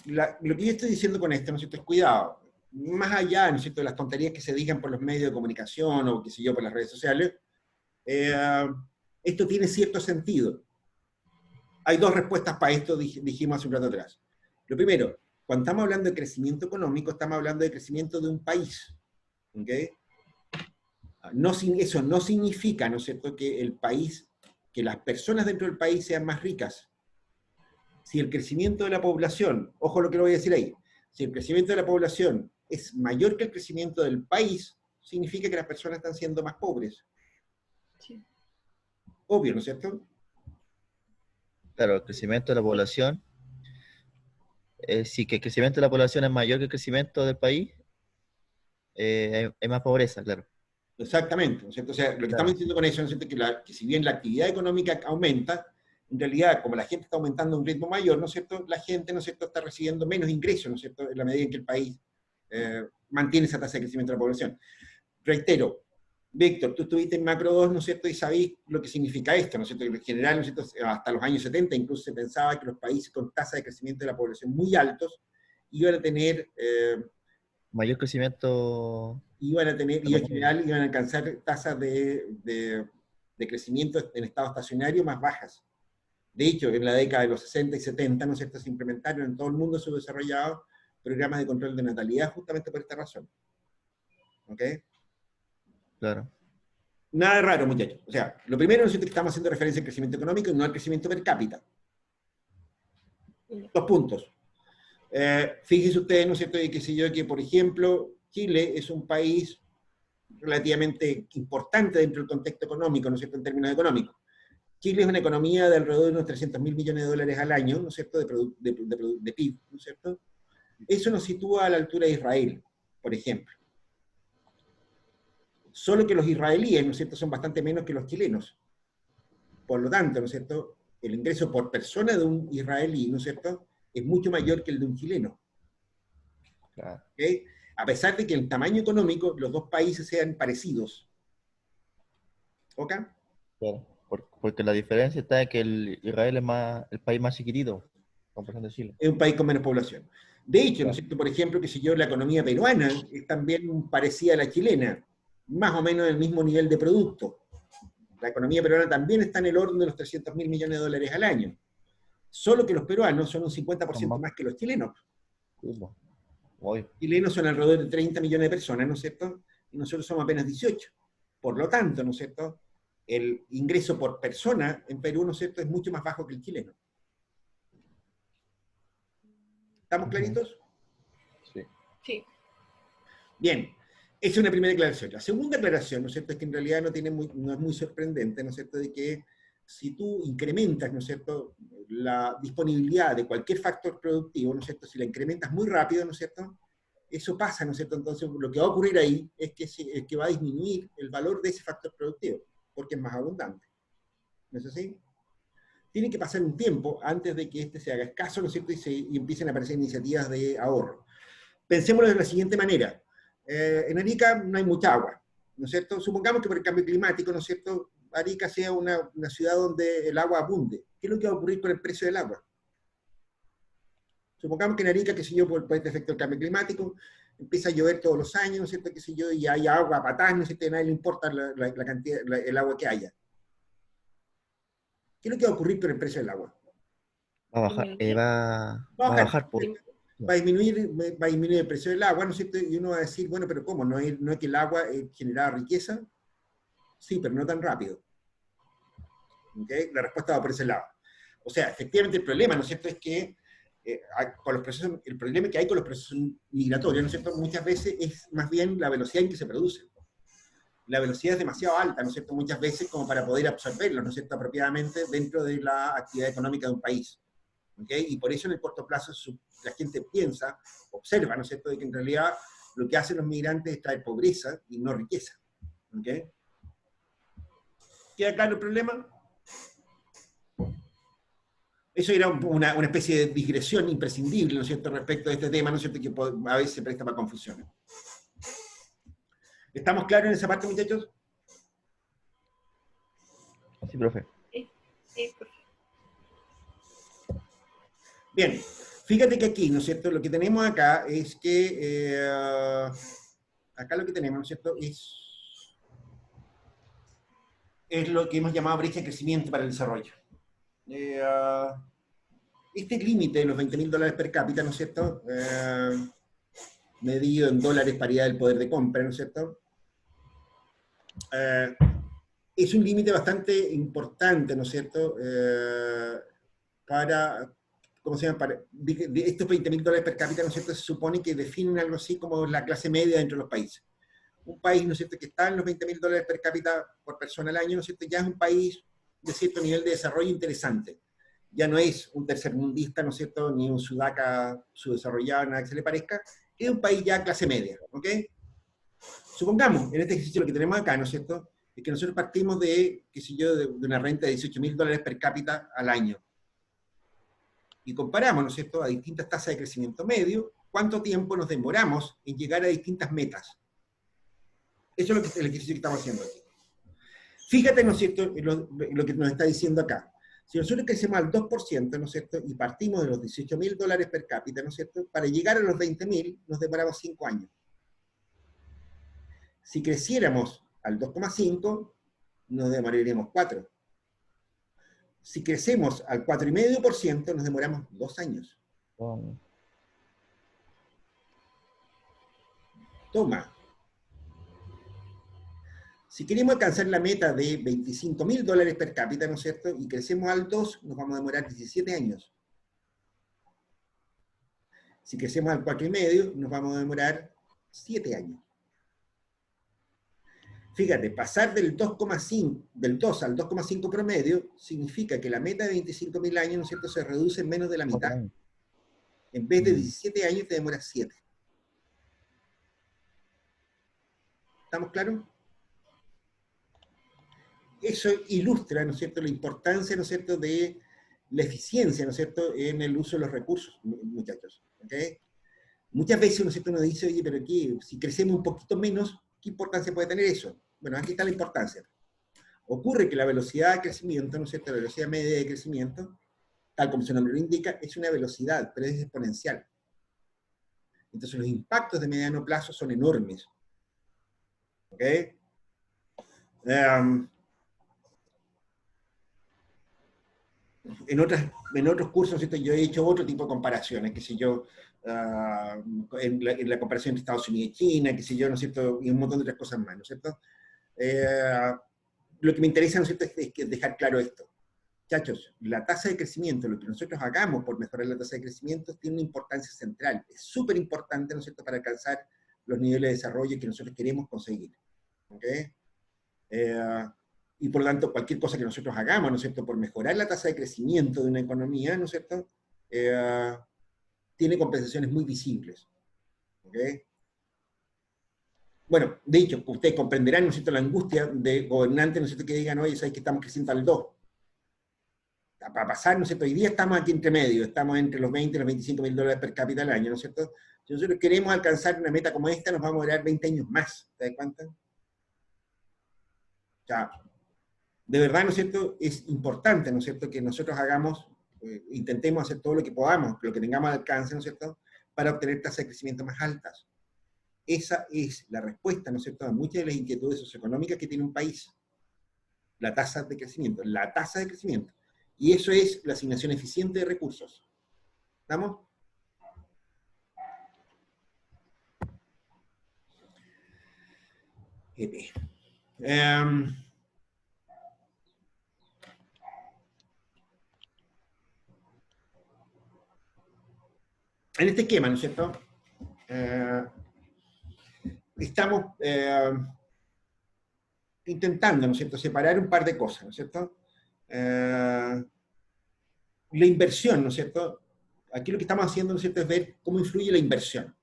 Lo que yo estoy diciendo con esto, ¿no es cierto?, es cuidado. Más allá, ¿no es cierto?, de las tonterías que se digan por los medios de comunicación o qué sé yo, por las redes sociales, esto tiene cierto sentido. Hay dos respuestas para esto, dijimos hace un rato atrás. Lo primero, cuando estamos hablando de crecimiento económico, estamos hablando de crecimiento de un país. ¿Okay? Eso no significa, ¿no es cierto?, que el país, que las personas dentro del país sean más ricas. Si el crecimiento de la población, ojo lo que le voy a decir ahí, si el crecimiento de la población es mayor que el crecimiento del país, significa que las personas están siendo más pobres. Sí. Obvio, ¿no es cierto? Claro, el crecimiento de la población, si que el crecimiento de la población es mayor que el crecimiento del país, hay más pobreza, claro. Exactamente, ¿no es cierto? O sea, lo que Claro. estamos diciendo con eso, ¿no es cierto?, que si bien la actividad económica aumenta, en realidad, como la gente está aumentando a un ritmo mayor, ¿no es cierto?, la gente, ¿no es cierto?, está recibiendo menos ingresos, ¿no es cierto?, en la medida en que el país mantiene esa tasa de crecimiento de la población. Reitero, Víctor, tú estuviste en Macro 2, ¿no es cierto?, y sabéis lo que significa esto, ¿no es cierto?, que en general, ¿no es cierto?, hasta los años 70 incluso se pensaba que los países con tasas de crecimiento de la población muy altos iban a tener... Mayor crecimiento. y en general iban a alcanzar tasas de crecimiento en estado estacionario más bajas. De hecho, en la década de los 60 y 70, ¿no es cierto?, se implementaron en todo el mundo subdesarrollado programas de control de natalidad justamente por esta razón. ¿Ok? Claro. Nada de raro, muchachos. O sea, lo primero, ¿no es cierto?, que estamos haciendo referencia al crecimiento económico y no al crecimiento per cápita. 2 puntos. Fíjense ustedes, ¿no es cierto?, y qué sé yo, que por ejemplo, Chile es un país relativamente importante dentro del contexto económico, ¿no es cierto?, en términos económicos. Chile es una economía de alrededor de unos 300.000 millones de dólares al año, ¿no es cierto?, de PIB, ¿no es cierto? Eso nos sitúa a la altura de Israel, por ejemplo. Solo que los israelíes, ¿no es cierto?, son bastante menos que los chilenos. Por lo tanto, ¿no es cierto?, el ingreso por persona de un israelí, ¿no es cierto?, es mucho mayor que el de un chileno. Claro. ¿Okay? A pesar de que en tamaño económico los dos países sean parecidos. ¿Ok? Claro. Porque la diferencia está en que Israel es el país más chiquitito, en comparación de Chile. Es un país con menos población. De hecho, ¿no es Claro. cierto?, por ejemplo, que si yo, la economía peruana es también parecida a la chilena, más o menos el mismo nivel de producto. La economía peruana también está en el orden de los 300.000 millones de dólares al año. Solo que los peruanos son un 50% más que los chilenos. Los Chilenos son alrededor de 30 millones de personas, ¿no es cierto? Y nosotros somos apenas 18. Por lo tanto, ¿no es cierto?, el ingreso por persona en Perú, ¿no es cierto?, es mucho más bajo que el chileno. ¿Estamos claritos? Sí. Sí. Bien. Esa es una primera aclaración. La segunda aclaración, ¿no es cierto?, es que en realidad no es muy sorprendente, ¿no es cierto?, de que si tú incrementas, ¿no es cierto?, la disponibilidad de cualquier factor productivo, ¿no es cierto?, si la incrementas muy rápido, ¿no es cierto?, eso pasa, ¿no es cierto?, entonces lo que va a ocurrir ahí es que va a disminuir el valor de ese factor productivo, porque es más abundante. ¿No es así? Tiene que pasar un tiempo antes de que este se haga escaso, ¿no es cierto?, y empiecen a aparecer iniciativas de ahorro. Pensémoslo de la siguiente manera. En Arica no hay mucha agua, ¿no es cierto? Supongamos que por el cambio climático, ¿no es cierto?, Arica sea una ciudad donde el agua abunde. ¿Qué es lo que va a ocurrir con el precio del agua? Supongamos que en Arica, qué sé yo, por este efecto del cambio climático, empieza a llover todos los años, ¿no es cierto?, qué sé yo, y hay agua a patás, ¿no es cierto?, y a nadie le importa la cantidad, el agua que haya. ¿Qué es lo que va a ocurrir con el precio del agua? Va a bajar, Va a va a bajar. bajar por... Va a disminuir el precio del agua, ¿no es cierto? Y uno va a decir, bueno, pero ¿cómo? ¿No es que el agua generaba riqueza? Sí, pero no tan rápido. ¿Okay? La respuesta va por ese lado. O sea, efectivamente el problema, ¿no es cierto?, es que con los procesos, el problema que hay con los procesos migratorios, ¿no es cierto?, muchas veces es más bien la velocidad en que se producen. La velocidad es demasiado alta, ¿no es cierto?, muchas veces como para poder absorberlos, ¿no es cierto?, apropiadamente dentro de la actividad económica de un país. ¿Okay? Y por eso en el corto plazo la gente piensa, observa, ¿no es cierto?, de que en realidad lo que hacen los migrantes es traer pobreza y no riqueza. ¿Okay? ¿Queda claro el problema? Eso era una especie de digresión imprescindible, ¿no es cierto?, respecto a este tema, ¿no es cierto?, que a veces se presta para confusiones. ¿Estamos claros en esa parte, muchachos? Sí, profe. Sí, profe. Bien, fíjate que aquí, ¿no es cierto?, lo que tenemos acá es que, acá lo que tenemos, ¿no es cierto?, es lo que hemos llamado brecha de crecimiento para el desarrollo. Este límite de los $20.000 per cápita, ¿no es cierto?, medido en dólares paridad del poder de compra, ¿no es cierto?, es un límite bastante importante, ¿no es cierto?, para, ¿cómo se llama? De estos $20.000 per cápita, ¿no es cierto?, se supone que definen algo así como la clase media dentro de los países. Un país, ¿no es cierto?, que está en los $20.000 per cápita por persona al año, ¿no es cierto?, ya es un país de cierto nivel de desarrollo interesante. Ya no es un tercermundista, ¿no es cierto?, ni un sudaca subdesarrollado, nada que se le parezca, es un país ya clase media, ¿ok? Supongamos, en este ejercicio lo que tenemos acá, ¿no es cierto?, es que nosotros partimos de, qué sé yo, de una renta de $18.000 per cápita al año. Y comparamos, ¿no es cierto?, a distintas tasas de crecimiento medio, cuánto tiempo nos demoramos en llegar a distintas metas. Eso es el ejercicio que estamos haciendo aquí. Fíjate, ¿no es cierto?, lo que nos está diciendo acá. Si nosotros crecemos al 2%, ¿no es cierto?, y partimos de los $18.000 per cápita, ¿no es cierto?, para llegar a los 20.000 nos demoramos 5 años. Si creciéramos al 2,5, nos demoraríamos 4. Si crecemos al 4,5%, nos demoramos 2 años. Toma. Si queremos alcanzar la meta de $25.000 per cápita, ¿no es cierto?, y crecemos al 2, nos vamos a demorar 17 años. Si crecemos al 4,5, nos vamos a demorar 7 años. Fíjate, pasar del 2 al 2,5 promedio significa que la meta de 25.000 años, ¿no es cierto?, se reduce en menos de la mitad. En vez de 17 años, te demoras 7. ¿Estamos claros? Eso ilustra, ¿no es cierto?, la importancia, ¿no es cierto?, de la eficiencia, ¿no es cierto?, en el uso de los recursos, muchachos. ¿Okay? Muchas veces, ¿no es cierto?, uno dice, oye, pero ¿qué? Si crecemos un poquito menos, ¿qué importancia puede tener eso? Bueno, aquí está la importancia. Ocurre que la velocidad de crecimiento, ¿no es cierto?, la velocidad media de crecimiento, tal como su nombre lo indica, es una velocidad, pero es exponencial. Entonces los impactos de mediano plazo son enormes. ¿Ok? En otros cursos, ¿cierto?, yo he hecho otro tipo de comparaciones, qué sé yo, en la comparación entre Estados Unidos y China, qué sé yo, ¿no es cierto?, y un montón de otras cosas más, ¿no es cierto? Lo que me interesa, ¿no es cierto?, es dejar claro esto. Muchachos, la tasa de crecimiento, lo que nosotros hagamos por mejorar la tasa de crecimiento, tiene una importancia central. Es súper importante, ¿no es cierto?, para alcanzar los niveles de desarrollo que nosotros queremos conseguir. ¿Ok? Y por lo tanto, cualquier cosa que nosotros hagamos, ¿no es cierto?, por mejorar la tasa de crecimiento de una economía, ¿no es cierto?, tiene compensaciones muy visibles. ¿Ok? Bueno, de hecho, ustedes comprenderán, ¿no es cierto?, la angustia de gobernantes, ¿no es cierto?, que digan, oye, ¿sabes que estamos creciendo al 2? Para pasar, ¿no es cierto?, hoy día estamos aquí entre medio, estamos entre los 20 y los 25 mil dólares per cápita al año, ¿no es cierto? Si nosotros queremos alcanzar una meta como esta, nos vamos a durar 20 años más, ¿te das cuenta? O sea, de verdad, ¿no es cierto?, es importante, ¿no es cierto?, que nosotros hagamos, intentemos hacer todo lo que podamos, lo que tengamos al alcance, ¿no es cierto?, para obtener tasas de crecimiento más altas. Esa es la respuesta, ¿no es cierto?, a muchas de las inquietudes socioeconómicas que tiene un país. La tasa de crecimiento, la tasa de crecimiento. Y eso es la asignación eficiente de recursos. ¿Estamos? En este esquema, ¿no es cierto?, estamos intentando, ¿no es cierto?, separar un par de cosas, ¿no es cierto? La inversión, ¿no es cierto? Aquí lo que estamos haciendo, ¿no es cierto?, es ver cómo influye la inversión.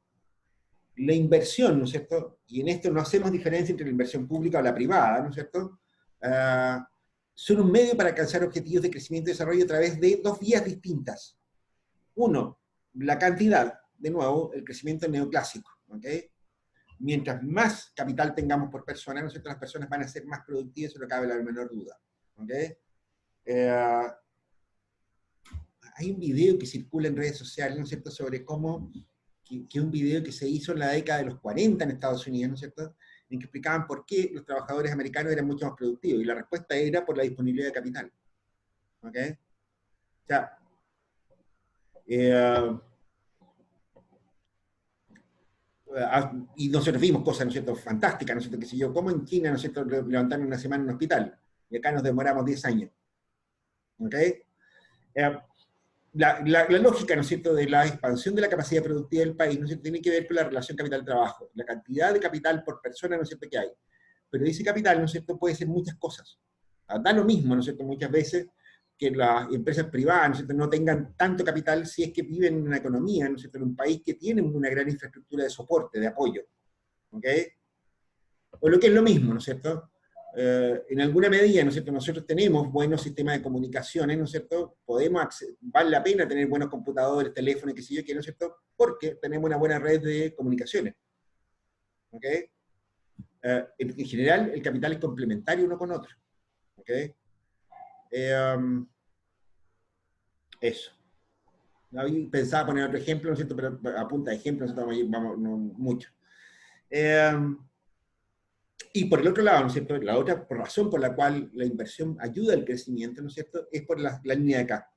La inversión, ¿no es cierto?, y en esto no hacemos diferencia entre la inversión pública o la privada, ¿no es cierto?, son un medio para alcanzar objetivos de crecimiento y desarrollo a través de dos vías distintas. Uno, la cantidad, de nuevo, el crecimiento neoclásico, ¿ok? Mientras más capital tengamos por persona, ¿no es cierto?, las personas van a ser más productivas, eso no cabe la menor duda, ¿ok? Hay un video que circula en redes sociales, ¿no es cierto?, sobre cómo, que un video que se hizo en la década de los 40 en Estados Unidos, ¿no es cierto?, en que explicaban por qué los trabajadores americanos eran mucho más productivos, y la respuesta era por la disponibilidad de capital. ¿Ok? O sea, y nosotros vimos cosas, ¿no es cierto?, fantásticas, ¿no es cierto?, que si yo, como en China, ¿no es cierto?, levantaron una semana en un hospital, y acá nos demoramos 10 años. ¿Ok? La lógica, ¿no es cierto?, de la expansión de la capacidad productiva del país, ¿no es cierto?, tiene que ver con la relación capital-trabajo, la cantidad de capital por persona, ¿no es cierto?, que hay. Pero ese capital, ¿no es cierto?, puede ser muchas cosas. Da lo mismo, ¿no es cierto?, muchas veces que las empresas privadas, ¿no es cierto?, no tengan tanto capital si es que viven en una economía, ¿no es cierto?, en un país que tiene una gran infraestructura de soporte, de apoyo. ¿Ok? O lo que es lo mismo, ¿no es cierto?, en alguna medida, ¿no es cierto?, nosotros tenemos buenos sistemas de comunicaciones, ¿no es cierto?, vale la pena tener buenos computadores, teléfonos, qué sé yo, ¿no es cierto?, porque tenemos una buena red de comunicaciones. ¿Ok? En general, el capital es complementario uno con otro. ¿Ok? Eso. Pensaba poner otro ejemplo, ¿no es cierto?, pero a punta de ejemplo, ¿no es cierto?, vamos no mucho. Y por el otro lado, ¿no es cierto?, la otra razón por la cual la inversión ayuda al crecimiento, ¿no es cierto?, es por la línea de acá,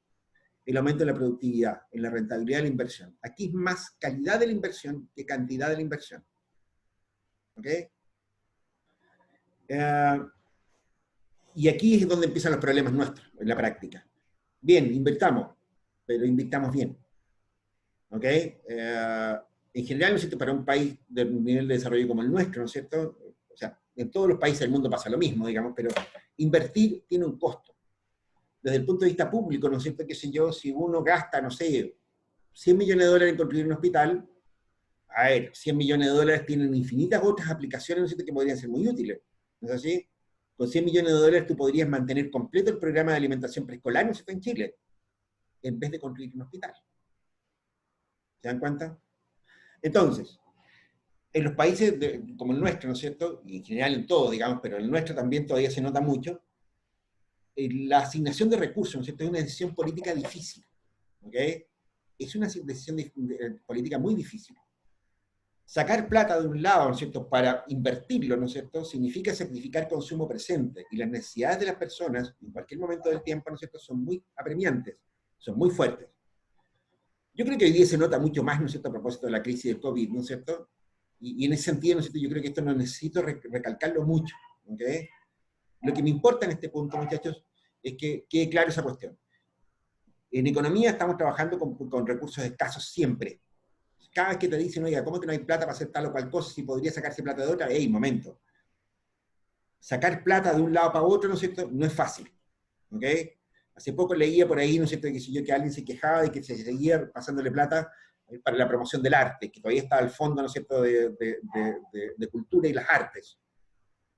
el aumento de la productividad, en la rentabilidad de la inversión. Aquí es más calidad de la inversión que cantidad de la inversión. ¿Ok? Y aquí es donde empiezan los problemas nuestros, en la práctica. Bien, invirtamos, pero invirtamos bien. ¿Ok? En general, ¿no es cierto?, para un país de un nivel de desarrollo como el nuestro, ¿no es cierto?, o sea, en todos los países del mundo pasa lo mismo, digamos, pero invertir tiene un costo. Desde el punto de vista público, ¿no es cierto?, qué sé yo, si uno gasta, no sé, 100 millones de dólares en construir un hospital, a ver, 100 millones de dólares tienen infinitas otras aplicaciones, ¿no es cierto?, que podrían ser muy útiles. ¿No es así? Con 100 millones de dólares tú podrías mantener completo el programa de alimentación preescolar, ¿no es cierto?, en Chile, en vez de construir un hospital. ¿Se dan cuenta? Entonces, en los países como el nuestro, ¿no es cierto?, y en general en todos, digamos, pero en el nuestro también todavía se nota mucho, la asignación de recursos, ¿no es cierto?, es una decisión política difícil. ¿Ok? Es una decisión política muy difícil. Sacar plata de un lado, ¿no es cierto?, para invertirlo, ¿no es cierto?, significa sacrificar consumo presente, y las necesidades de las personas, en cualquier momento del tiempo, ¿no es cierto?, son muy apremiantes, son muy fuertes. Yo creo que hoy día se nota mucho más, ¿no es cierto?, a propósito de la crisis del COVID, ¿no es cierto?, y en ese sentido, ¿no es cierto?, yo creo que esto no necesito recalcarlo mucho. ¿Ok? Lo que me importa en este punto, muchachos, es que quede claro esa cuestión. En economía estamos trabajando con recursos escasos siempre. Cada vez que te dicen, oiga, ¿cómo que no hay plata para hacer tal o cual cosa si podría sacarse plata de otra? ¡Ey, momento! Sacar plata de un lado para otro, ¿no es cierto?, no es fácil. ¿Ok? Hace poco leía por ahí, ¿no es cierto?, que alguien se quejaba de que se seguía pasándole plata para la promoción del arte, que todavía está al fondo, ¿no es cierto?, de cultura y las artes.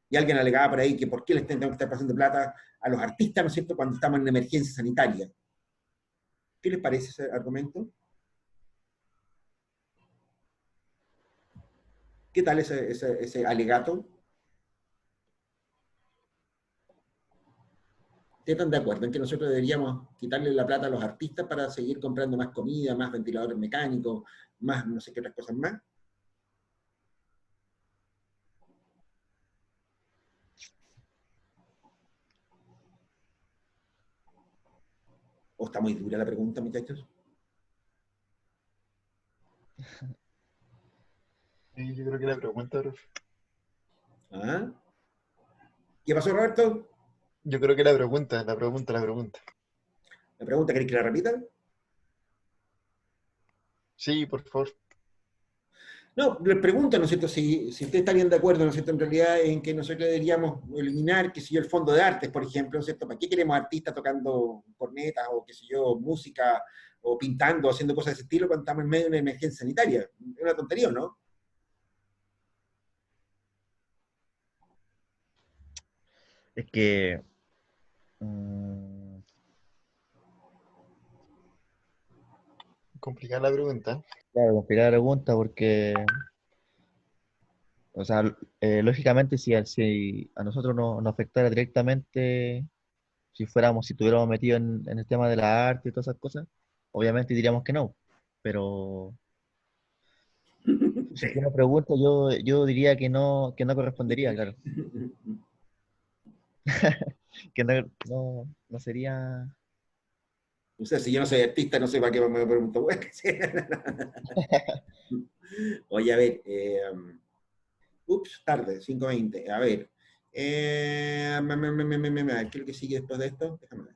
Y alguien alegaba por ahí que por qué les tenemos que estar pasando plata a los artistas, ¿no es cierto?, cuando estamos en una emergencia sanitaria. ¿Qué les parece ese argumento? ¿Qué tal ese alegato? ¿Ustedes están de acuerdo en que nosotros deberíamos quitarle la plata a los artistas para seguir comprando más comida, más ventiladores mecánicos, más no sé qué otras cosas más? ¿O está muy dura la pregunta, muchachos? Sí, yo creo que la pregunta, profe. ¿Ah? ¿Qué pasó, Roberto? Yo creo que la pregunta. ¿La pregunta queréis que la repita? Sí, por favor. No, les pregunto, ¿no es cierto?, si ustedes estarían de acuerdo, ¿no es cierto?, en realidad en que nosotros deberíamos eliminar, qué sé yo, el fondo de artes, por ejemplo, ¿no es cierto? ¿Para qué queremos artistas tocando cornetas o, qué sé yo, música, o pintando, haciendo cosas de ese estilo cuando estamos en medio de una emergencia sanitaria? Es una tontería, ¿no? Es que Complicada la pregunta. claro, complicar la pregunta porque, o sea, lógicamente si a nosotros nos afectara directamente, si estuviéramos metidos en el tema de la arte y todas esas cosas, obviamente diríamos que no. Pero si Sí. usted me pregunta, yo diría que no correspondería, claro. Que no sería. O sea, si yo no soy artista, no sé para qué me pregunto. Oye, a ver, ups, tarde, 5:20. A ver, ¿qué es lo que sigue después de esto? Déjame ver.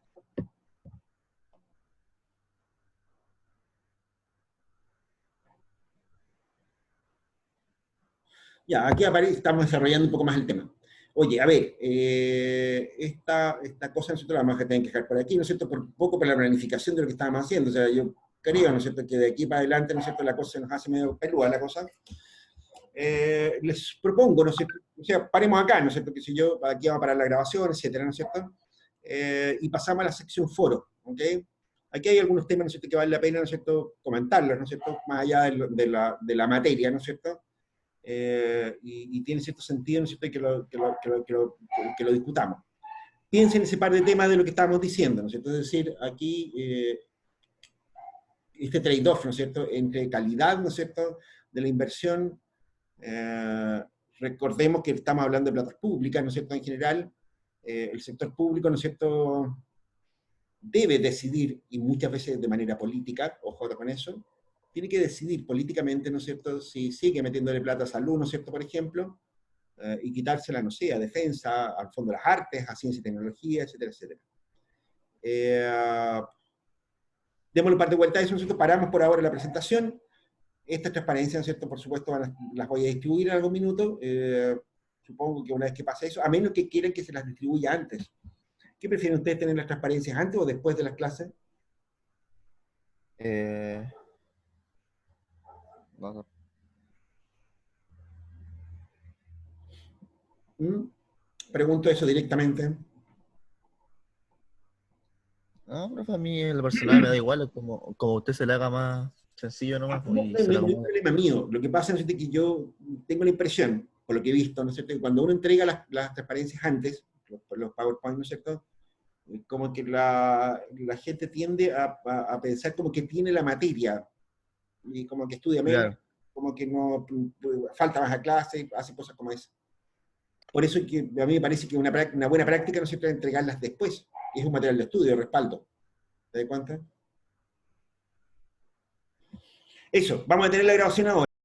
Ya, aquí estamos desarrollando un poco más el tema. Oye, a ver, esta cosa nosotros la vamos a tener que dejar por aquí, ¿no es cierto? Por un poco por la planificación de lo que estábamos haciendo. O sea, yo creo, ¿no es cierto?, que de aquí para adelante, ¿no es cierto?, la cosa se nos hace medio pelúa la cosa. Les propongo, ¿no es cierto?, o sea, paremos acá, ¿no es cierto?, que si yo, aquí vamos a parar la grabación, etcétera, ¿no es cierto? Y pasamos a la sección foro, ¿ok? Aquí hay algunos temas, ¿no es cierto?, que vale la pena, ¿no es cierto?, comentarlos, ¿no es cierto?, más allá de la materia, ¿no es cierto? Y tiene cierto sentido, ¿no es cierto?, que lo discutamos. Piensen en ese par de temas de lo que estábamos diciendo, ¿no es cierto? Es decir, aquí este trade-off, ¿no es cierto?, entre calidad, ¿no es cierto?, de la inversión. Recordemos que estamos hablando de platas públicas, ¿no es cierto?, en general. El sector público, ¿no es cierto?, debe decidir, y muchas veces de manera política, ojo con eso, tiene que decidir políticamente, ¿no es cierto?, si sigue metiéndole plata a salud, ¿no es cierto?, por ejemplo, y quitársela, no sé, a defensa, al fondo de las artes, a ciencia y tecnología, etcétera, etcétera. Démosle un par de vueltas a eso, ¿no es cierto? Paramos por ahora la presentación. Esta transparencia, ¿no es cierto?, por supuesto, las voy a distribuir en algún minuto. Supongo que una vez que pase eso, a menos que quieran que se las distribuya antes. ¿Qué prefieren ustedes, tener las transparencias antes o después de las clases? No, Pregunto eso directamente. no, profe, a mí en lo personal me da igual, es como a usted se le haga más sencillo nomás, No, y no se le es un acomode. problema mío. Lo que pasa, ¿no es cierto?, que yo tengo la impresión, por lo que he visto, ¿no es cierto?, que cuando uno entrega las transparencias antes, los PowerPoint, ¿no es cierto?, como que la gente tiende a pensar como que tiene la materia, y como que estudia menos, Claro, como que no falta más a clase, hace cosas como esa. Por eso es que a mí me parece que una buena práctica, ¿no es cierto?, es entregarlas después. Es un material de estudio, de respaldo. ¿Te das cuenta? Eso, vamos a tener la grabación ahora.